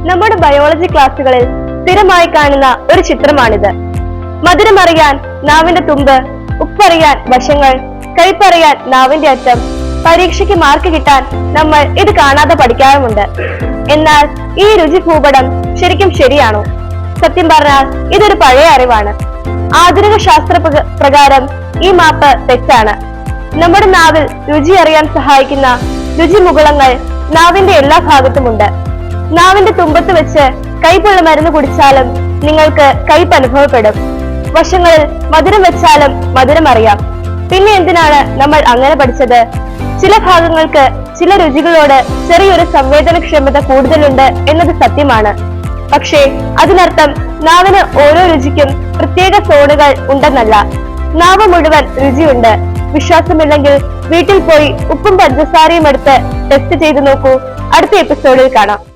നമ്മുടെ ബയോളജി ക്ലാസ്സുകളിൽ സ്ഥിരമായി കാണുന്ന ഒരു ചിത്രമാണിത്. മധുരമറിയാൻ നാവിന്റെ തുമ്പ്, ഉപ്പറിയാൻ വശങ്ങൾ, കയ്പറിയാൻ നാവിന്റെ അറ്റം. പരീക്ഷയ്ക്ക് മാർക്ക് കിട്ടാൻ നമ്മൾ ഇത് കാണാതെ പഠിക്കാറുമുണ്ട്. എന്നാൽ ഈ രുചി ഭൂപടം ശരിക്കും ശരിയാണോ? സത്യം പറഞ്ഞാൽ ഇതൊരു പഴയ അറിവാണ്. ആധുനിക ശാസ്ത്ര പ്രകാരം ഈ മാപ്പ് തെറ്റാണ്. നമ്മുടെ നാവിൽ രുചി അറിയാൻ സഹായിക്കുന്ന രുചിമുകുളങ്ങൾ നാവിന്റെ എല്ലാ ഭാഗത്തുമുണ്ട്. നാവിന്റെ തുമ്പത്ത് വെച്ച് കയ്പുള്ള മരുന്ന് കുടിച്ചാലും നിങ്ങൾക്ക് കയ്പ് അനുഭവപ്പെടും. വശങ്ങളിൽ മധുരം വെച്ചാലും മധുരം അറിയാം. പിന്നെ എന്തിനാണ് നമ്മൾ അങ്ങനെ പഠിച്ചത്? ചില ഭാഗങ്ങൾക്ക് ചില രുചികളോട് ചെറിയൊരു സംവേദനക്ഷമത കൂടുതലുണ്ട് എന്നത് സത്യമാണ്. പക്ഷേ അതിനർത്ഥം നാവിന് ഓരോ രുചിക്കും പ്രത്യേക സോണുകൾ ഉണ്ടെന്നല്ല. നാവ് മുഴുവൻ രുചിയുണ്ട്. വിശ്വാസമില്ലെങ്കിൽ വീട്ടിൽ പോയി ഉപ്പും പഞ്ചസാരയും എടുത്ത് ടെസ്റ്റ് ചെയ്ത് നോക്കൂ. അടുത്ത എപ്പിസോഡിൽ കാണാം.